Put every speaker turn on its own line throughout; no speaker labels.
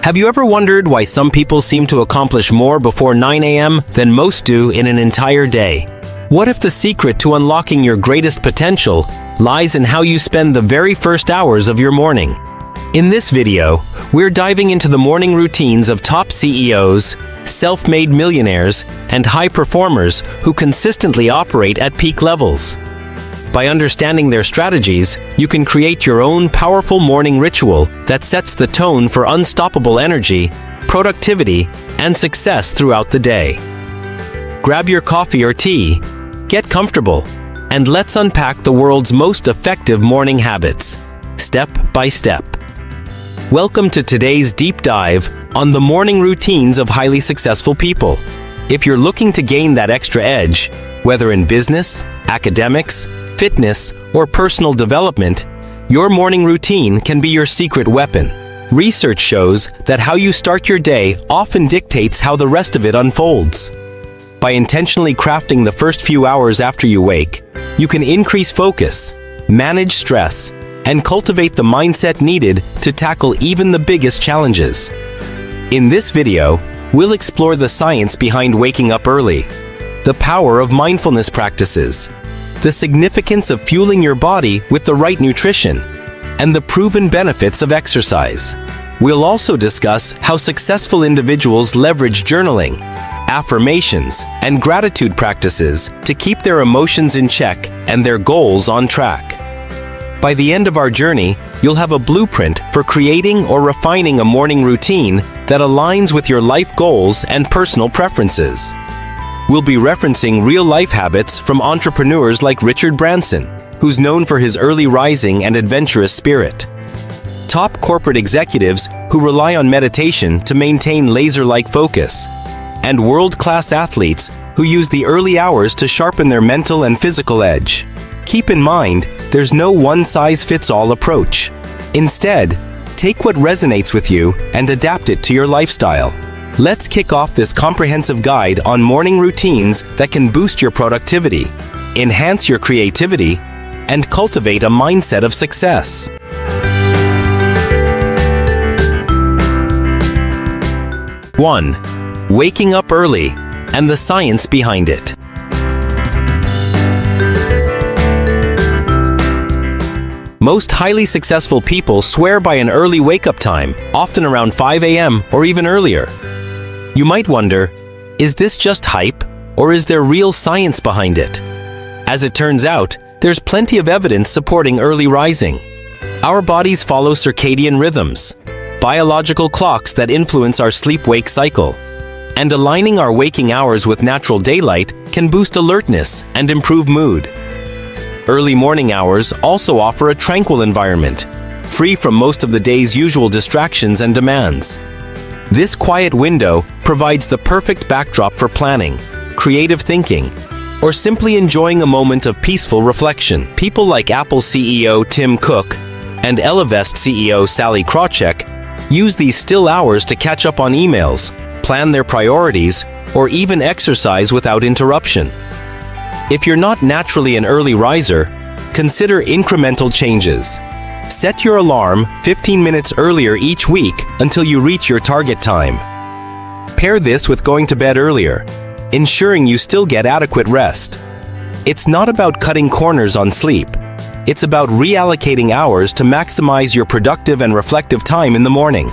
Have you ever wondered why some people seem to accomplish more before 9 a.m. than most do in an entire day? What if the secret to unlocking your greatest potential lies in how you spend the very first hours of your morning? In this video, we're diving into the morning routines of top CEOs, self-made millionaires, and high performers who consistently operate at peak levels. By understanding their strategies, you can create your own powerful morning ritual that sets the tone for unstoppable energy, productivity, and success throughout the day. Grab your coffee or tea, get comfortable, and let's unpack the world's most effective morning habits, step by step. Welcome to today's deep dive on the morning routines of highly successful people. If you're looking to gain that extra edge, whether in business, academics, fitness, or personal development, your morning routine can be your secret weapon. Research shows that how you start your day often dictates how the rest of it unfolds. By intentionally crafting the first few hours after you wake, you can increase focus, manage stress, and cultivate the mindset needed to tackle even the biggest challenges. In this video, we'll explore the science behind waking up early, the power of mindfulness practices, the significance of fueling your body with the right nutrition, and the proven benefits of exercise. We'll also discuss how successful individuals leverage journaling, affirmations, and gratitude practices to keep their emotions in check and their goals on track. By the end of our journey, you'll have a blueprint for creating or refining a morning routine that aligns with your life goals and personal preferences. We'll be referencing real-life habits from entrepreneurs like Richard Branson, who's known for his early rising and adventurous spirit. Top corporate executives who rely on meditation to maintain laser-like focus. And world-class athletes who use the early hours to sharpen their mental and physical edge. Keep in mind, there's no one-size-fits-all approach. Instead, take what resonates with you and adapt it to your lifestyle. Let's kick off this comprehensive guide on morning routines that can boost your productivity, enhance your creativity, and cultivate a mindset of success. One, waking up early and the science behind it. Most highly successful people swear by an early wake-up time, often around 5 a.m. or even earlier. You might wonder, is this just hype, or is there real science behind it? As it turns out, there's plenty of evidence supporting early rising. Our bodies follow circadian rhythms, biological clocks that influence our sleep-wake cycle. And aligning our waking hours with natural daylight can boost alertness and improve mood. Early morning hours also offer a tranquil environment, free from most of the day's usual distractions and demands. This quiet window provides the perfect backdrop for planning, creative thinking, or simply enjoying a moment of peaceful reflection. People like Apple CEO Tim Cook and Ellevest CEO Sally Krawcheck use these still hours to catch up on emails, plan their priorities, or even exercise without interruption. If you're not naturally an early riser, consider incremental changes. Set your alarm 15 minutes earlier each week until you reach your target time. Pair this with going to bed earlier, ensuring you still get adequate rest. It's not about cutting corners on sleep. It's about reallocating hours to maximize your productive and reflective time in the morning.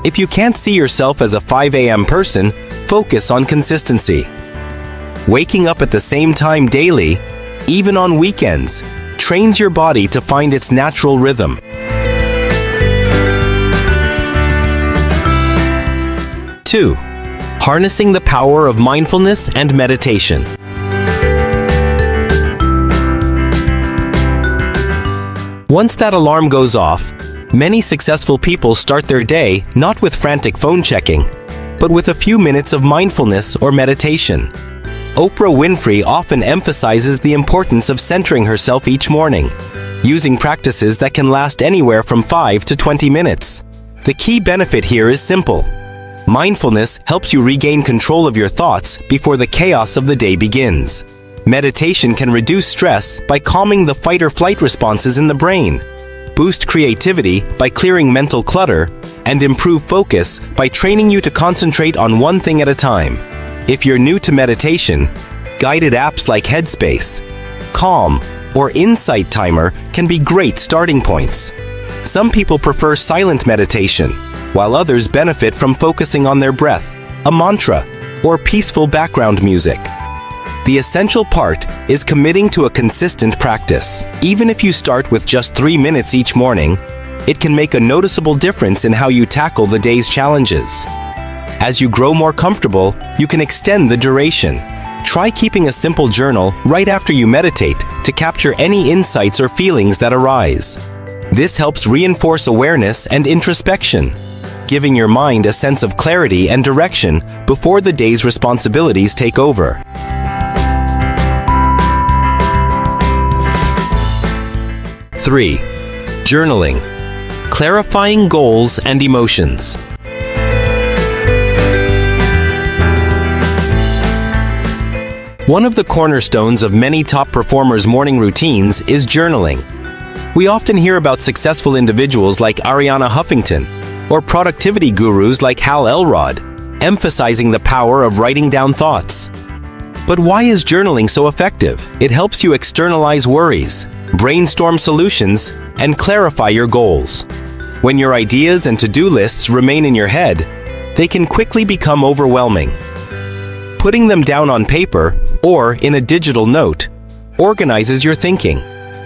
If you can't see yourself as a 5 a.m. person, focus on consistency. Waking up at the same time daily, even on weekends, trains your body to find its natural rhythm. 2. Harnessing the power of mindfulness and meditation. Once that alarm goes off, many successful people start their day not with frantic phone checking, but with a few minutes of mindfulness or meditation. Oprah Winfrey often emphasizes the importance of centering herself each morning, using practices that can last anywhere from 5 to 20 minutes. The key benefit here is simple. Mindfulness helps you regain control of your thoughts before the chaos of the day begins. Meditation can reduce stress by calming the fight or flight responses in the brain, boost creativity by clearing mental clutter, and improve focus by training you to concentrate on one thing at a time. If you're new to meditation, guided apps like Headspace, Calm, or Insight Timer can be great starting points. Some people prefer silent meditation, while others benefit from focusing on their breath, a mantra, or peaceful background music. The essential part is committing to a consistent practice. Even if you start with just 3 minutes each morning, it can make a noticeable difference in how you tackle the day's challenges. As you grow more comfortable, you can extend the duration. Try keeping a simple journal right after you meditate to capture any insights or feelings that arise. This helps reinforce awareness and introspection, giving your mind a sense of clarity and direction before the day's responsibilities take over. 3. Journaling. Clarifying goals and emotions. One of the cornerstones of many top performers' morning routines is journaling. We often hear about successful individuals like Arianna Huffington or productivity gurus like Hal Elrod, emphasizing the power of writing down thoughts. But why is journaling so effective? It helps you externalize worries, brainstorm solutions, and clarify your goals. When your ideas and to-do lists remain in your head, they can quickly become overwhelming. Putting them down on paper or in a digital note organizes your thinking,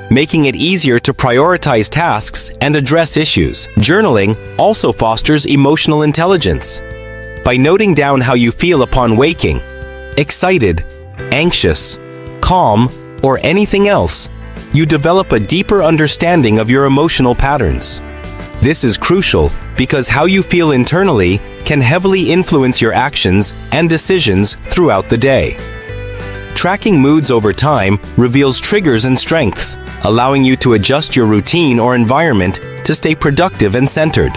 making it easier to prioritize tasks and address issues. Journaling also fosters emotional intelligence. By noting down how you feel upon waking, excited, anxious, calm, or anything else, you develop a deeper understanding of your emotional patterns. This is crucial because how you feel internally can heavily influence your actions and decisions throughout the day. Tracking moods over time reveals triggers and strengths, allowing you to adjust your routine or environment to stay productive and centered.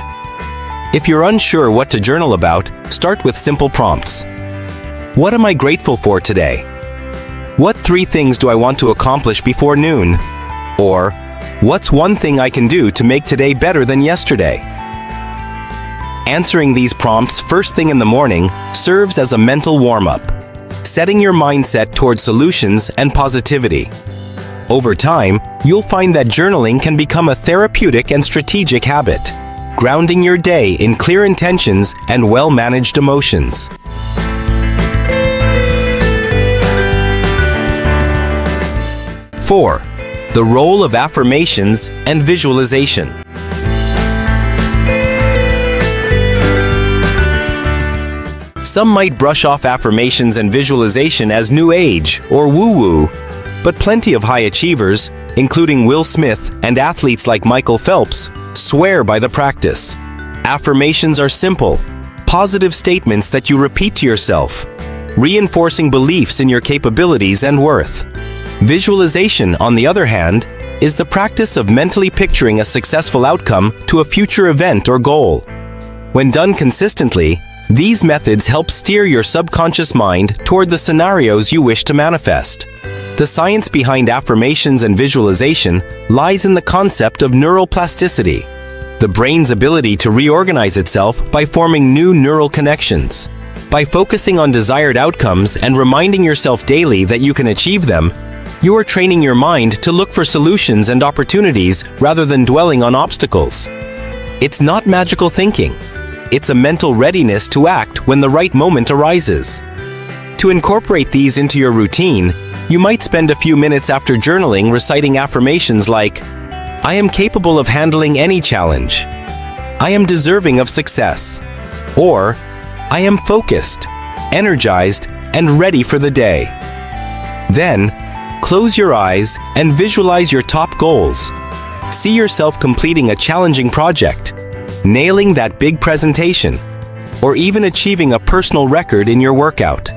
If you're unsure what to journal about, start with simple prompts. What am I grateful for today? What 3 things do I want to accomplish before noon? Or, what's one thing I can do to make today better than yesterday? Answering these prompts first thing in the morning serves as a mental warm-up, setting your mindset toward solutions and positivity. Over time, you'll find that journaling can become a therapeutic and strategic habit, grounding your day in clear intentions and well-managed emotions. 4. The role of affirmations and visualization. Some might brush off affirmations and visualization as new age or woo-woo, but plenty of high achievers, including Will Smith and athletes like Michael Phelps, swear by the practice. Affirmations are simple, positive statements that you repeat to yourself, reinforcing beliefs in your capabilities and worth. Visualization, on the other hand, is the practice of mentally picturing a successful outcome to a future event or goal. When done consistently, these methods help steer your subconscious mind toward the scenarios you wish to manifest. The science behind affirmations and visualization lies in the concept of neural plasticity, the brain's ability to reorganize itself by forming new neural connections. By focusing on desired outcomes and reminding yourself daily that you can achieve them, you are training your mind to look for solutions and opportunities rather than dwelling on obstacles. It's not magical thinking. It's a mental readiness to act when the right moment arises. To incorporate these into your routine, you might spend a few minutes after journaling reciting affirmations like, "I am capable of handling any challenge," "I am deserving of success," or "I am focused, energized, and ready for the day." Then, close your eyes and visualize your top goals. See yourself completing a challenging project, nailing that big presentation, or even achieving a personal record in your workout.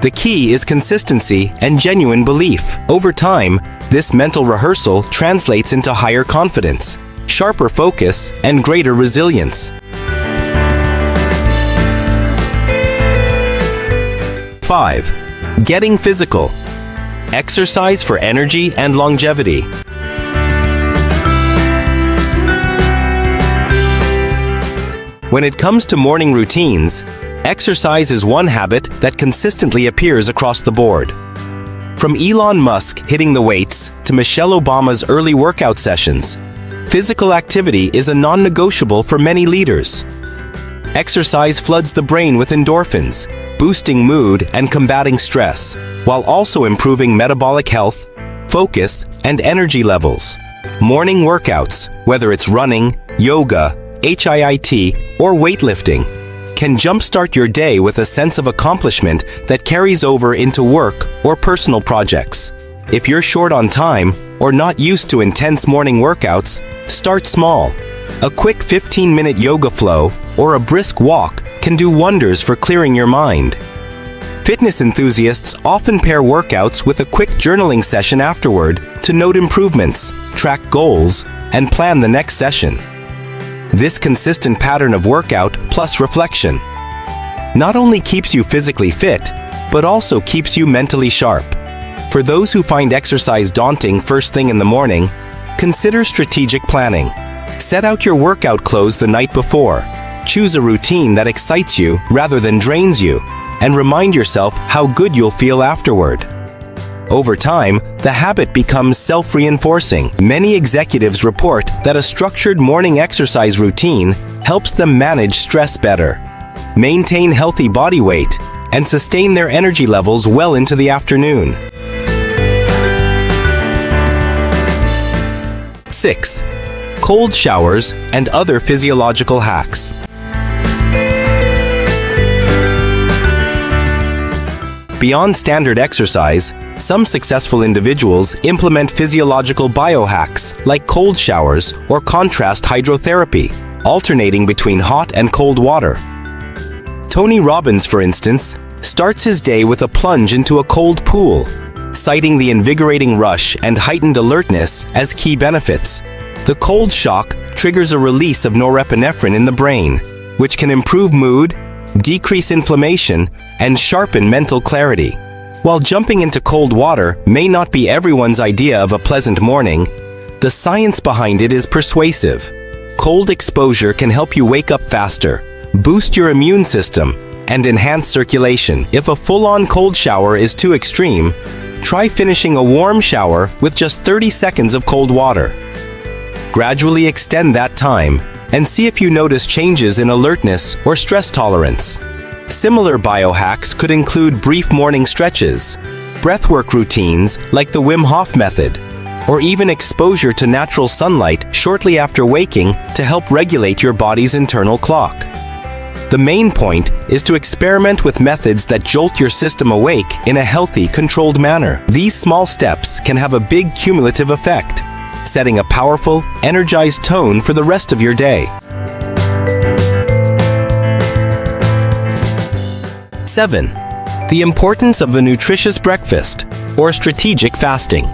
The key is consistency and genuine belief. Over time, this mental rehearsal translates into higher confidence, sharper focus, and greater resilience. 5. Getting physical. Exercise for energy and longevity. When it comes to morning routines, exercise is one habit that consistently appears across the board. From Elon Musk hitting the weights to Michelle Obama's early workout sessions, physical activity is a non-negotiable for many leaders. Exercise floods the brain with endorphins, boosting mood and combating stress, while also improving metabolic health, focus, and energy levels. Morning workouts, whether it's running, yoga, HIIT, or weightlifting, can jumpstart your day with a sense of accomplishment that carries over into work or personal projects. If you're short on time or not used to intense morning workouts, start small. A quick 15-minute yoga flow or a brisk walk can do wonders for clearing your mind. Fitness enthusiasts often pair workouts with a quick journaling session afterward to note improvements, track goals, and plan the next session. This consistent pattern of workout plus reflection not only keeps you physically fit, but also keeps you mentally sharp. For those who find exercise daunting first thing in the morning, consider strategic planning. Set out your workout clothes the night before. Choose a routine that excites you rather than drains you, and remind yourself how good you'll feel afterward. Over time, the habit becomes self-reinforcing. Many executives report that a structured morning exercise routine helps them manage stress better, maintain healthy body weight, and sustain their energy levels well into the afternoon. 6. Cold showers and other physiological hacks. Beyond standard exercise, some successful individuals implement physiological biohacks like cold showers or contrast hydrotherapy, alternating between hot and cold water. Tony Robbins, for instance, starts his day with a plunge into a cold pool, citing the invigorating rush and heightened alertness as key benefits. The cold shock triggers a release of norepinephrine in the brain, which can improve mood, decrease inflammation, and sharpen mental clarity. While jumping into cold water may not be everyone's idea of a pleasant morning, the science behind it is persuasive. Cold exposure can help you wake up faster, boost your immune system, and enhance circulation. If a full-on cold shower is too extreme, try finishing a warm shower with just 30 seconds of cold water. Gradually extend that time and see if you notice changes in alertness or stress tolerance. Similar biohacks could include brief morning stretches, breathwork routines like the Wim Hof method, or even exposure to natural sunlight shortly after waking to help regulate your body's internal clock. The main point is to experiment with methods that jolt your system awake in a healthy, controlled manner. These small steps can have a big cumulative effect, setting a powerful, energized tone for the rest of your day. 7. The importance of a nutritious breakfast or strategic fasting.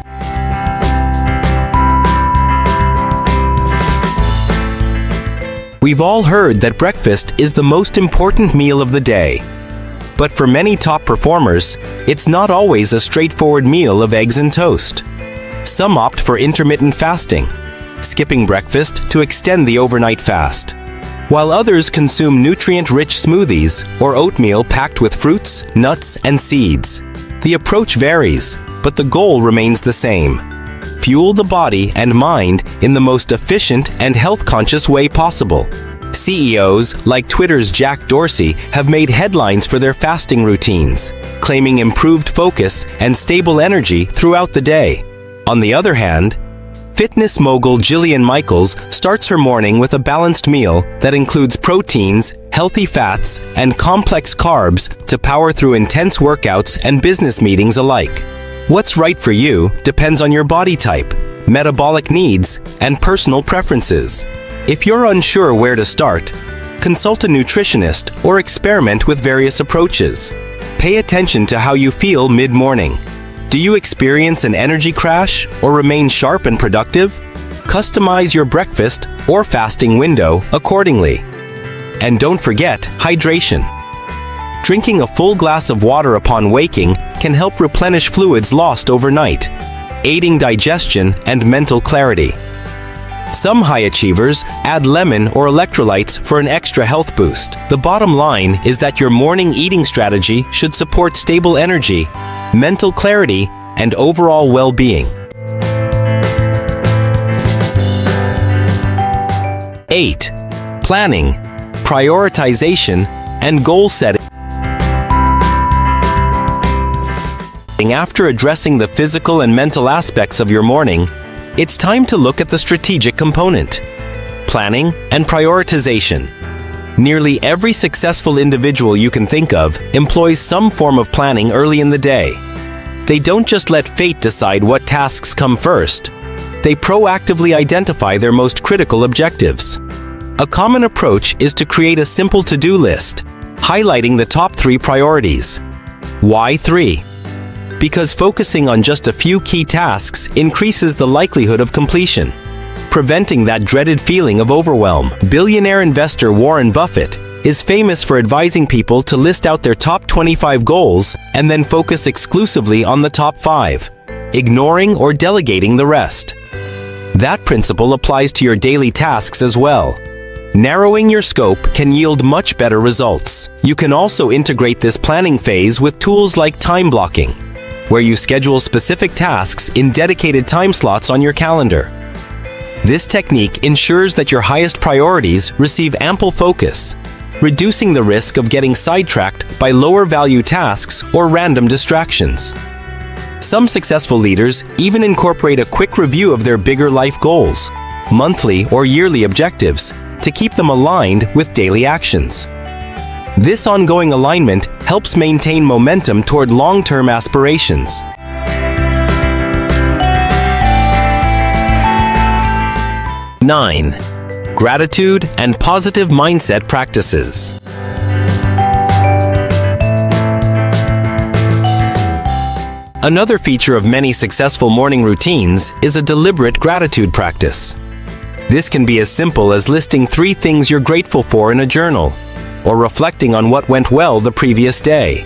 We've all heard that breakfast is the most important meal of the day. But for many top performers, it's not always a straightforward meal of eggs and toast. Some opt for intermittent fasting, skipping breakfast to extend the overnight fast, while others consume nutrient-rich smoothies or oatmeal packed with fruits, nuts, and seeds. The approach varies, but the goal remains the same: fuel the body and mind in the most efficient and health-conscious way possible. CEOs like Twitter's Jack Dorsey have made headlines for their fasting routines, claiming improved focus and stable energy throughout the day. On the other hand, fitness mogul Jillian Michaels starts her morning with a balanced meal that includes proteins, healthy fats, and complex carbs to power through intense workouts and business meetings alike. What's right for you depends on your body type, metabolic needs, and personal preferences. If you're unsure where to start, consult a nutritionist or experiment with various approaches. Pay attention to how you feel mid-morning. Do you experience an energy crash or remain sharp and productive? Customize your breakfast or fasting window accordingly. And don't forget hydration. Drinking a full glass of water upon waking can help replenish fluids lost overnight, aiding digestion and mental clarity. Some high achievers add lemon or electrolytes for an extra health boost. The bottom line is that your morning eating strategy should support stable energy, mental clarity, and overall well-being. 8. Planning, prioritization, and goal setting. After addressing the physical and mental aspects of your morning, it's time to look at the strategic component: planning and prioritization. Nearly every successful individual you can think of employs some form of planning early in the day. They don't just let fate decide what tasks come first. They proactively identify their most critical objectives. A common approach is to create a simple to-do list, highlighting the top 3 priorities. Why 3? Because focusing on just a few key tasks increases the likelihood of completion, preventing that dreaded feeling of overwhelm. Billionaire investor Warren Buffett is famous for advising people to list out their top 25 goals and then focus exclusively on the top 5, ignoring or delegating the rest. That principle applies to your daily tasks as well. Narrowing your scope can yield much better results. You can also integrate this planning phase with tools like time blocking, where you schedule specific tasks in dedicated time slots on your calendar. This technique ensures that your highest priorities receive ample focus, reducing the risk of getting sidetracked by lower-value tasks or random distractions. Some successful leaders even incorporate a quick review of their bigger life goals, monthly or yearly objectives, to keep them aligned with daily actions. This ongoing alignment helps maintain momentum toward long-term aspirations. 9. Gratitude and positive mindset practices. Another feature of many successful morning routines is a deliberate gratitude practice. This can be as simple as listing 3 things you're grateful for in a journal, or reflecting on what went well the previous day.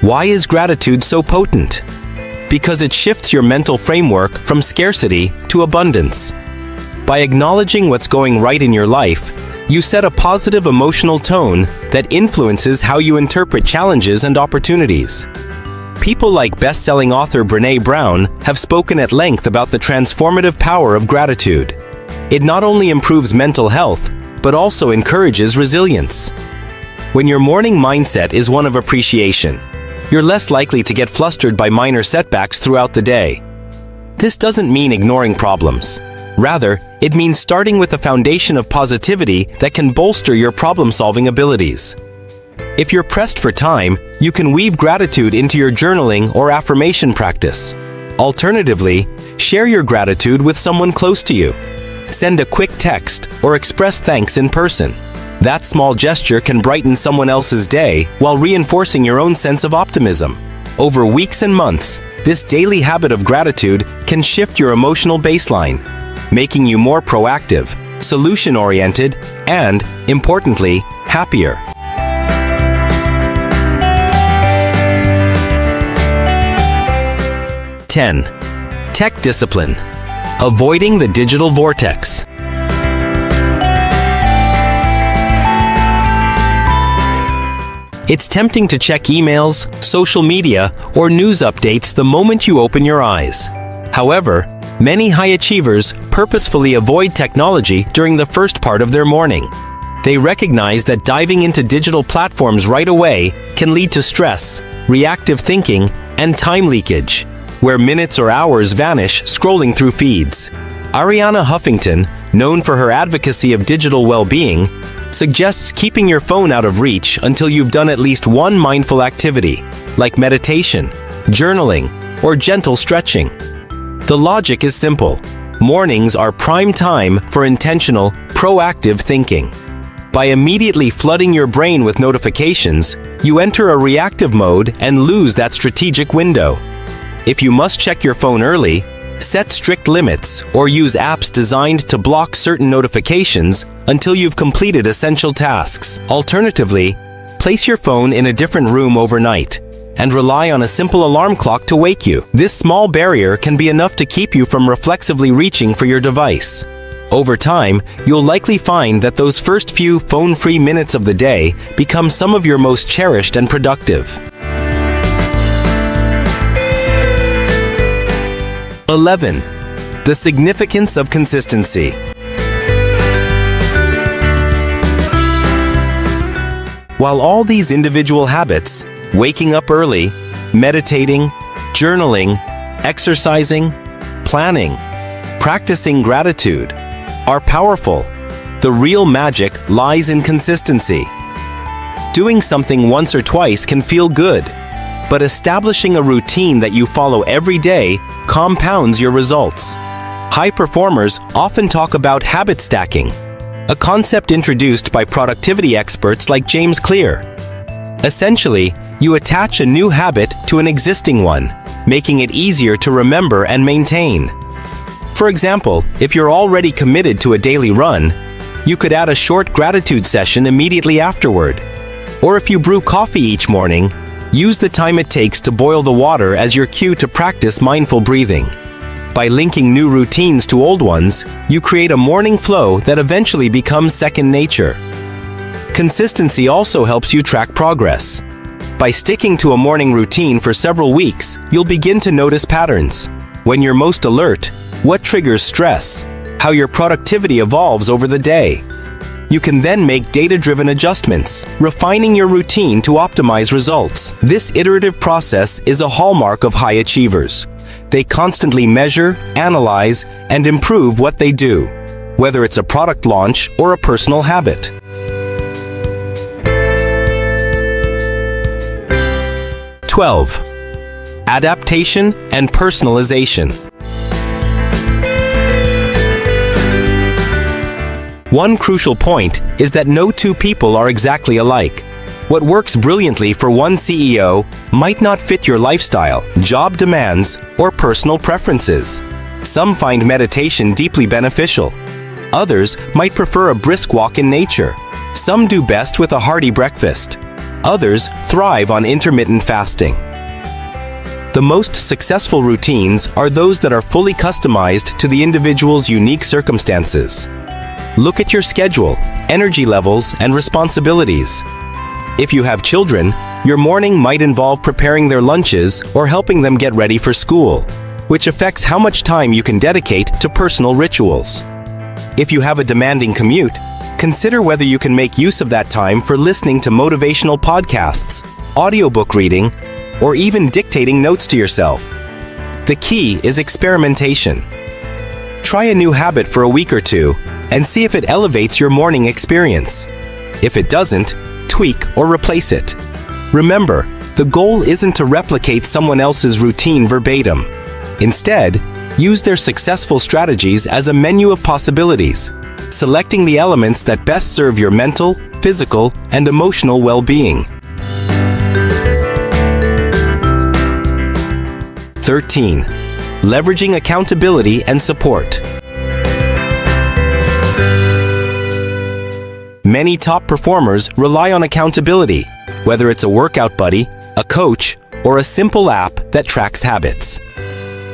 Why is gratitude so potent? Because it shifts your mental framework from scarcity to abundance. By acknowledging what's going right in your life, you set a positive emotional tone that influences how you interpret challenges and opportunities. People like best-selling author Brené Brown have spoken at length about the transformative power of gratitude. It not only improves mental health, but also encourages resilience. When your morning mindset is one of appreciation, you're less likely to get flustered by minor setbacks throughout the day. This doesn't mean ignoring problems. Rather, it means starting with a foundation of positivity that can bolster your problem-solving abilities. If you're pressed for time, you can weave gratitude into your journaling or affirmation practice. Alternatively, share your gratitude with someone close to you. Send a quick text or express thanks in person. That small gesture can brighten someone else's day while reinforcing your own sense of optimism. Over weeks and months, this daily habit of gratitude can shift your emotional baseline, making you more proactive, solution-oriented, and, importantly, happier. 10. Tech discipline. Avoiding the digital vortex. It's tempting to check emails, social media, or news updates the moment you open your eyes. However, many high achievers purposefully avoid technology during the first part of their morning. They recognize that diving into digital platforms right away can lead to stress, reactive thinking, and time leakage, where minutes or hours vanish scrolling through feeds. Arianna Huffington, known for her advocacy of digital well-being, suggests keeping your phone out of reach until you've done at least one mindful activity, like meditation, journaling, or gentle stretching. The logic is simple. Mornings are prime time for intentional, proactive thinking. By immediately flooding your brain with notifications, you enter a reactive mode and lose that strategic window. If you must check your phone early, set strict limits or use apps designed to block certain notifications until you've completed essential tasks. Alternatively, place your phone in a different room overnight and rely on a simple alarm clock to wake you. This small barrier can be enough to keep you from reflexively reaching for your device. Over time, you'll likely find that those first few phone-free minutes of the day become some of your most cherished and productive. 11. The significance of consistency. While all these individual habits, waking up early, meditating, journaling, exercising, planning, practicing gratitude, are powerful, the real magic lies in consistency. Doing something once or twice can feel good, but establishing a routine that you follow every day compounds your results. High performers often talk about habit stacking, a concept introduced by productivity experts like James Clear. Essentially, you attach a new habit to an existing one, making it easier to remember and maintain. For example, if you're already committed to a daily run, you could add a short gratitude session immediately afterward. Or if you brew coffee each morning, use the time it takes to boil the water as your cue to practice mindful breathing. By linking new routines to old ones, you create a morning flow that eventually becomes second nature. Consistency also helps you track progress. By sticking to a morning routine for several weeks, you'll begin to notice patterns. When you're most alert, what triggers stress, how your productivity evolves over the day. You can then make data-driven adjustments, refining your routine to optimize results. This iterative process is a hallmark of high achievers. They constantly measure, analyze, and improve what they do, whether it's a product launch or a personal habit. 12. Adaptation and personalization. One crucial point is that no two people are exactly alike. What works brilliantly for one CEO might not fit your lifestyle, job demands, or personal preferences. Some find meditation deeply beneficial. Others might prefer a brisk walk in nature. Some do best with a hearty breakfast. Others thrive on intermittent fasting. The most successful routines are those that are fully customized to the individual's unique circumstances. Look at your schedule, energy levels, and responsibilities. If you have children, your morning might involve preparing their lunches or helping them get ready for school, which affects how much time you can dedicate to personal rituals. If you have a demanding commute, consider whether you can make use of that time for listening to motivational podcasts, audiobook reading, or even dictating notes to yourself. The key is experimentation. Try a new habit for a week or two and see if it elevates your morning experience. If it doesn't, tweak or replace it. Remember, the goal isn't to replicate someone else's routine verbatim. Instead, use their successful strategies as a menu of possibilities, selecting the elements that best serve your mental, physical, and emotional well-being. 13. Leveraging accountability and support. Many top performers rely on accountability, whether it's a workout buddy, a coach, or a simple app that tracks habits.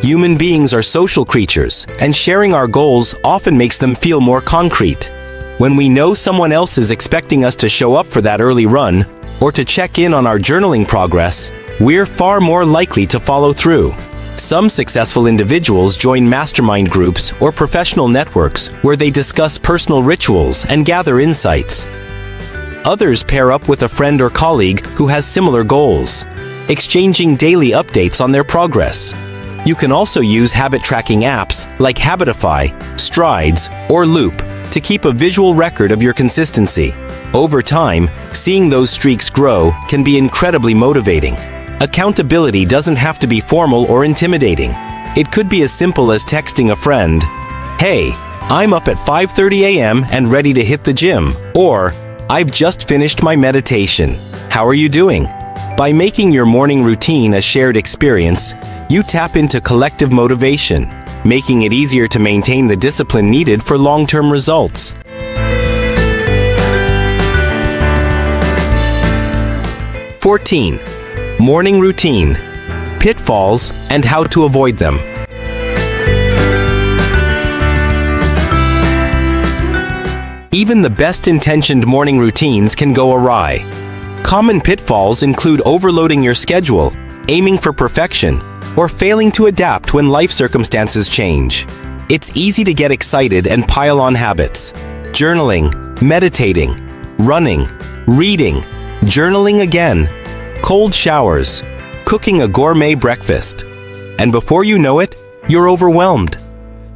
Human beings are social creatures, and sharing our goals often makes them feel more concrete. When we know someone else is expecting us to show up for that early run, or to check in on our journaling progress, we're far more likely to follow through. Some successful individuals join mastermind groups or professional networks where they discuss personal rituals and gather insights. Others pair up with a friend or colleague who has similar goals, exchanging daily updates on their progress. You can also use habit tracking apps like Habitify, Strides, or Loop to keep a visual record of your consistency. Over time, seeing those streaks grow can be incredibly motivating. Accountability doesn't have to be formal or intimidating. It could be as simple as texting a friend, "Hey, I'm up at 5:30 a.m. and ready to hit the gym," or "I've just finished my meditation. How are you doing?" By making your morning routine a shared experience, you tap into collective motivation, making it easier to maintain the discipline needed for long-term results. 14. Morning routine, pitfalls, and how to avoid them. Even the best-intentioned morning routines can go awry. Common pitfalls include overloading your schedule, aiming for perfection, or failing to adapt when life circumstances change. It's easy to get excited and pile on habits. Journaling, meditating, running, reading, journaling again, cold showers, cooking a gourmet breakfast. And before you know it, you're overwhelmed.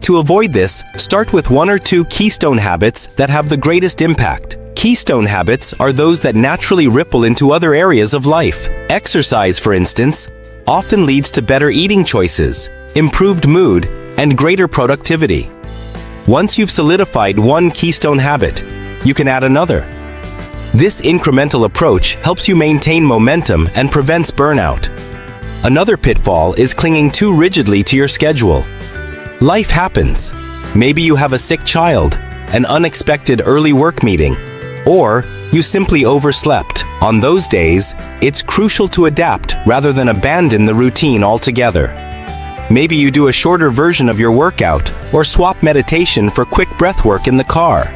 To avoid this, start with 1 or 2 keystone habits that have the greatest impact. Keystone habits are those that naturally ripple into other areas of life. Exercise, for instance, often leads to better eating choices, improved mood, and greater productivity. Once you've solidified one keystone habit, you can add another. This incremental approach helps you maintain momentum and prevents burnout. Another pitfall is clinging too rigidly to your schedule. Life happens. Maybe you have a sick child, an unexpected early work meeting, or you simply overslept. On those days, it's crucial to adapt rather than abandon the routine altogether. Maybe you do a shorter version of your workout or swap meditation for quick breath work in the car.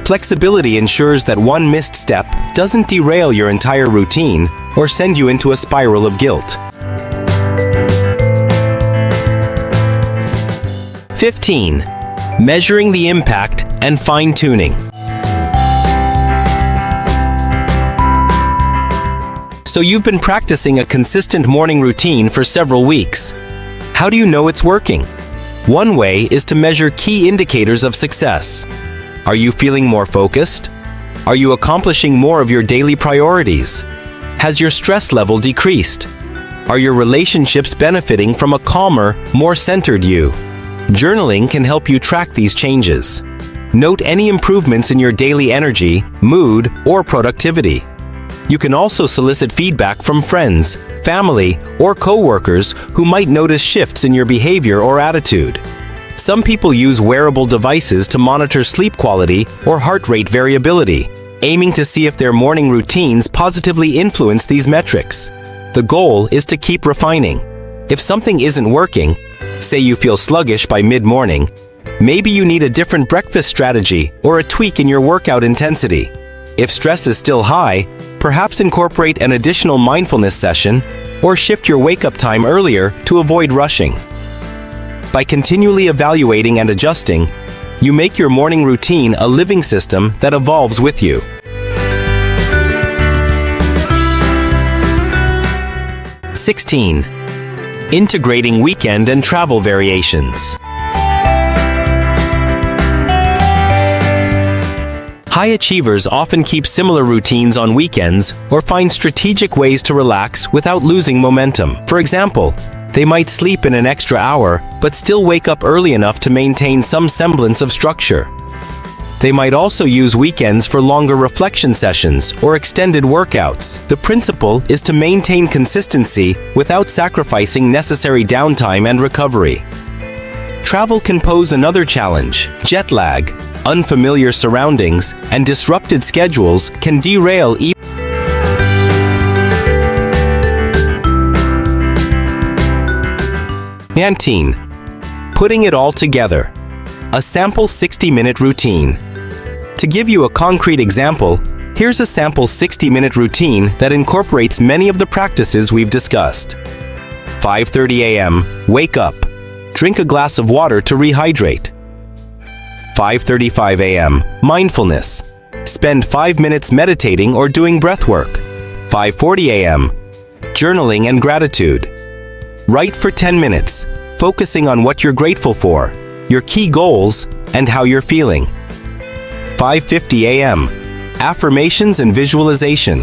Flexibility ensures that one missed step doesn't derail your entire routine or send you into a spiral of guilt. 15. Measuring the impact and fine-tuning. So you've been practicing a consistent morning routine for several weeks. How do you know it's working? One way is to measure key indicators of success. Are you feeling more focused? Are you accomplishing more of your daily priorities? Has your stress level decreased? Are your relationships benefiting from a calmer, more centered you? Journaling can help you track these changes. Note any improvements in your daily energy, mood, or productivity. You can also solicit feedback from friends, family, or coworkers who might notice shifts in your behavior or attitude. Some people use wearable devices to monitor sleep quality or heart rate variability, aiming to see if their morning routines positively influence these metrics. The goal is to keep refining. If something isn't working, say you feel sluggish by mid-morning, maybe you need a different breakfast strategy or a tweak in your workout intensity. If stress is still high, perhaps incorporate an additional mindfulness session or shift your wake-up time earlier to avoid rushing. By continually evaluating and adjusting, you make your morning routine a living system that evolves with you. 16. Integrating weekend and travel variations. High achievers often keep similar routines on weekends or find strategic ways to relax without losing momentum. For example, they might sleep in an extra hour but still wake up early enough to maintain some semblance of structure. They might also use weekends for longer reflection sessions or extended workouts. The principle is to maintain consistency without sacrificing necessary downtime and recovery. Travel can pose another challenge. Jet lag, unfamiliar surroundings, and disrupted schedules can derail even 19. Putting it all together. A sample 60-minute routine. To give you a concrete example, here's a sample 60-minute routine that incorporates many of the practices we've discussed. 5:30 a.m. Wake up. Drink a glass of water to rehydrate. 5:35 a.m. Mindfulness. Spend 5 minutes meditating or doing breath work. 5:40 a.m. Journaling and gratitude. Write for 10 minutes, focusing on what you're grateful for, your key goals, and how you're feeling. 5:50 a.m. Affirmations and visualization.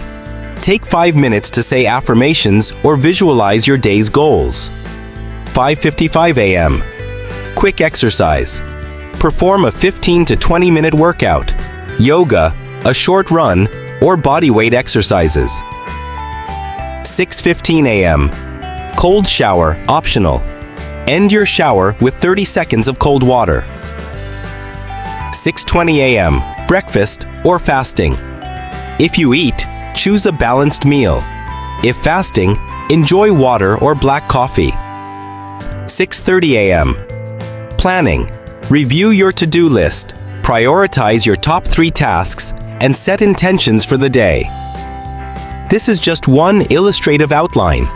Take 5 minutes to say affirmations or visualize your day's goals. 5:55 a.m. Quick exercise. Perform a 15 to 20-minute workout, yoga, a short run, or bodyweight exercises. 6:15 a.m. Cold shower, optional. End your shower with 30 seconds of cold water. 6:20 a.m. Breakfast or fasting. If you eat, choose a balanced meal. If fasting, enjoy water or black coffee. 6:30 a.m. Planning. Review your to-do list. Prioritize your top 3 tasks and set intentions for the day. This is just one illustrative outline.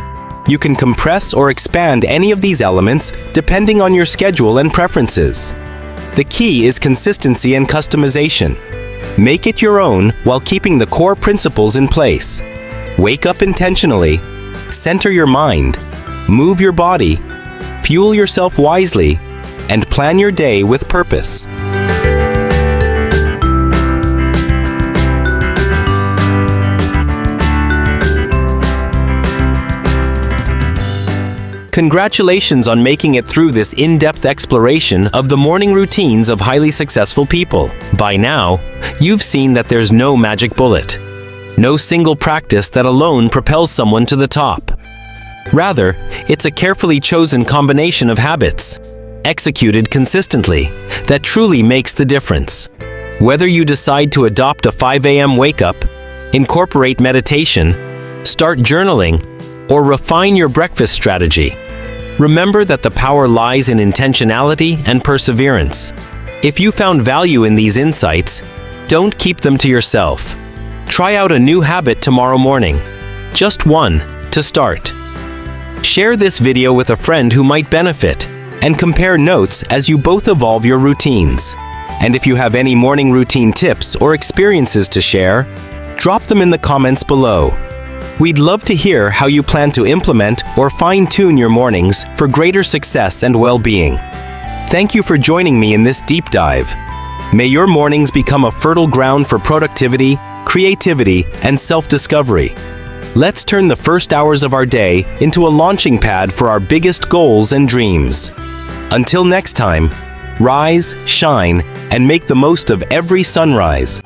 You can compress or expand any of these elements depending on your schedule and preferences. The key is consistency and customization. Make it your own while keeping the core principles in place. Wake up intentionally, center your mind, move your body, fuel yourself wisely, and plan your day with purpose. Congratulations on making it through this in-depth exploration of the morning routines of highly successful people. By now, you've seen that there's no magic bullet. No single practice that alone propels someone to the top. Rather, it's a carefully chosen combination of habits, executed consistently, that truly makes the difference. Whether you decide to adopt a 5 a.m. wake-up, incorporate meditation, start journaling, or refine your breakfast strategy, remember that the power lies in intentionality and perseverance. If you found value in these insights, don't keep them to yourself. Try out a new habit tomorrow morning. Just one, to start. Share this video with a friend who might benefit, and compare notes as you both evolve your routines. And if you have any morning routine tips or experiences to share, drop them in the comments below. We'd love to hear how you plan to implement or fine-tune your mornings for greater success and well-being. Thank you for joining me in this deep dive. May your mornings become a fertile ground for productivity, creativity, and self-discovery. Let's turn the first hours of our day into a launching pad for our biggest goals and dreams. Until next time, rise, shine, and make the most of every sunrise.